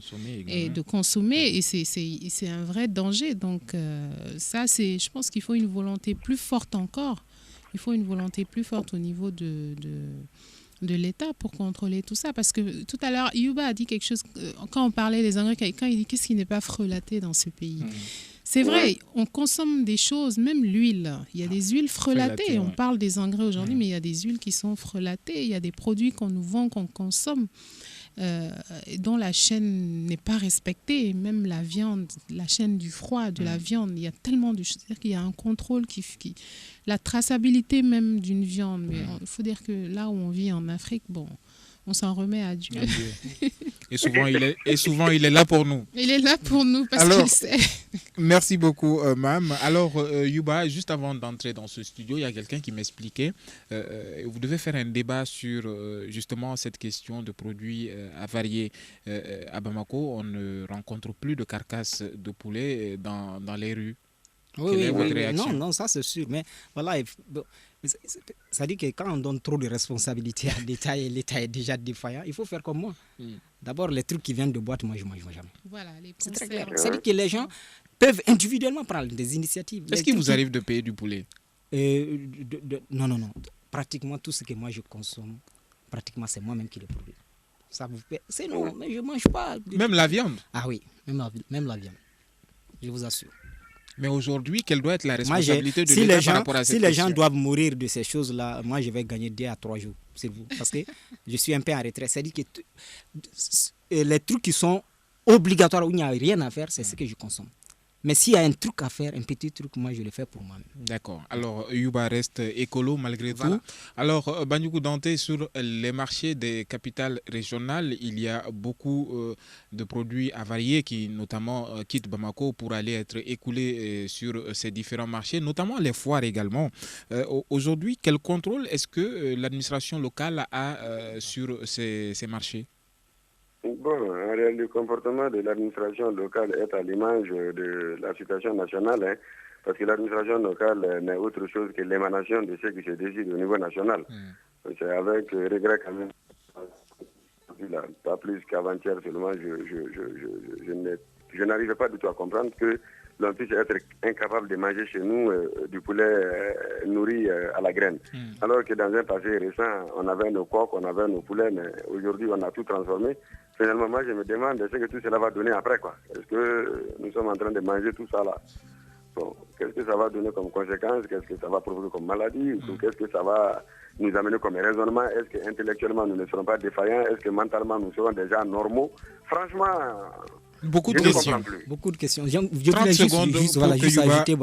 et de consommer et c'est un vrai danger. Donc ça, je pense qu'il faut une volonté plus forte encore. Il faut une volonté plus forte au niveau de l'État pour contrôler tout ça. Parce que tout à l'heure, Yuba a dit quelque chose, quand on parlait des engrais, quand il dit qu'est-ce qui n'est pas frelaté dans ce pays. C'est vrai, on consomme des choses, même l'huile. Il y a des huiles frelatées. On parle des engrais aujourd'hui, mais il y a des huiles qui sont frelatées. Il y a des produits qu'on nous vend, qu'on consomme, dont la chaîne n'est pas respectée. Même la viande, la chaîne du froid, de la viande, il y a tellement de choses. C'est-à-dire qu'il y a un contrôle la traçabilité même d'une viande. Mais il faut dire que là où on vit en Afrique, bon, on s'en remet à Dieu. Et souvent, il est là pour nous. Il est là pour nous parce qu'il sait. Merci beaucoup, Mame. Alors, Yuba, juste avant d'entrer dans ce studio, il y a quelqu'un qui m'expliquait, vous devez faire un débat sur justement cette question de produits avariés. À Bamako, on ne rencontre plus de carcasses de poulet dans les rues. Oui, non, ça c'est sûr. Mais voilà, ça dit que quand on donne trop de responsabilités à l'État et l'État est déjà défaillant, il faut faire comme moi. D'abord, les trucs qui viennent de boîte, moi je ne mange jamais. Voilà, c'est très clair. Ça dit que les gens peuvent individuellement prendre des initiatives. Est-ce qu'il vous arrive de payer du poulet? Non. Pratiquement tout ce que moi je consomme, pratiquement c'est moi-même qui le produis. Ça vous paie. C'est non, mais je ne mange pas. Même la viande? Ah oui, même la viande. Je vous assure. Mais aujourd'hui, quelle doit être la responsabilité de l'État par rapport à cette question? Si les gens doivent mourir de ces choses-là, moi, je vais gagner 2 à 3 jours, c'est vous. Parce que je suis un peu en retrait. C'est-à-dire que les trucs qui sont obligatoires où il n'y a rien à faire, c'est ce que je consomme. Mais s'il y a un truc à faire, un petit truc, moi je le fais pour moi-même. D'accord. Alors Yuba reste écolo malgré tout. Alors Bandjougou Dante, sur les marchés des capitales régionales, il y a beaucoup de produits avariés qui notamment quittent Bamako pour aller être écoulés sur ces différents marchés, notamment les foires également. Aujourd'hui, quel contrôle est-ce que l'administration locale a sur ces marchés? Bon, en réalité, le comportement de l'administration locale est à l'image de la situation nationale, parce que l'administration locale n'est autre chose que l'émanation de ce qui se décide au niveau national. C'est avec regret quand même, pas plus qu'avant-hier seulement, je n'arrivais pas du tout à comprendre que l'on puisse être incapable de manger chez nous du poulet nourri à la graine. Alors que dans un passé récent, on avait nos coqs, on avait nos poulets, mais aujourd'hui on a tout transformé. Finalement, moi je me demande ce que tout cela va donner après, quoi. Est-ce que nous sommes en train de manger tout ça là? Bon, qu'est-ce que ça va donner comme conséquence? Qu'est-ce que ça va provoquer comme maladie? Qu'est-ce que ça va nous amener comme raisonnement? Est-ce qu'intellectuellement nous ne serons pas défaillants? Est-ce que mentalement nous serons déjà normaux? Franchement... Beaucoup de questions. Je voulais juste ajouter,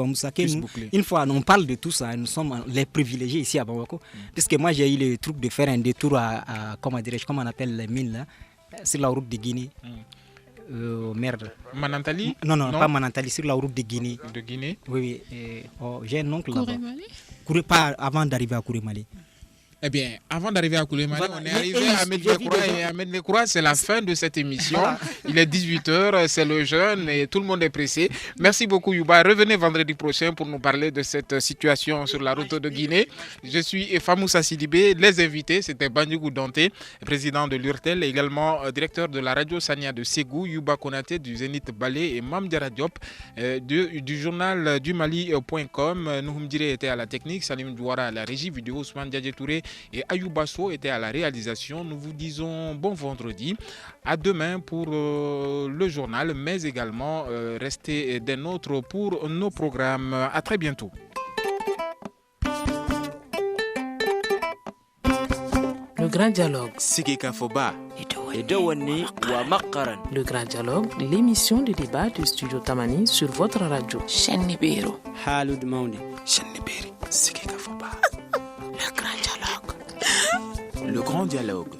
une fois on parle de tout ça, nous sommes les privilégiés ici à Bamako. Parce que moi j'ai eu le truc de faire un détour à comment on appelle les mines là, sur la route de Guinée. Merde. Manantali? Non, pas Manantali, sur la route de Guinée. De Guinée? Oui. J'ai un oncle là-bas. Kouré-Malé? Pas avant d'arriver à Kouré-Malé. Eh bien, avant d'arriver à Koulibaly, Voilà. on est arrivé à Ahmed Nekroua. Et Ahmed Nekroua, c'est la fin de cette émission. Voilà. Il est 18h, c'est le jeûne et tout le monde est pressé. Merci beaucoup, Youba. Revenez vendredi prochain pour nous parler de cette situation sur la route de Guinée. Je suis Famoussa Sidibé. Les invités, c'était Bandjougou Dante, président de l'URTEL, également directeur de la radio Sania de Ségou, Youba Konaté du Zénith Balé et Mam Diarra Diop du journal du Mali.com. Nouhoum Diré était à la technique, Salim Douara à la régie vidéo, Ousmane Diadje Touré et Ayouba Sow était à la réalisation. Nous vous disons bon vendredi. À demain pour le journal, mais également restez des nôtres pour nos programmes. À très bientôt. Le Grand Dialogue. Sigika Foba. Edouani wa Makaran. Le Grand Dialogue, l'émission de débat du Studio Tamani sur votre radio. Shenibiro. Halud Maundi. Shenibiri. Sigika Foba. Le grand dialogue. Le Grand Dialogue.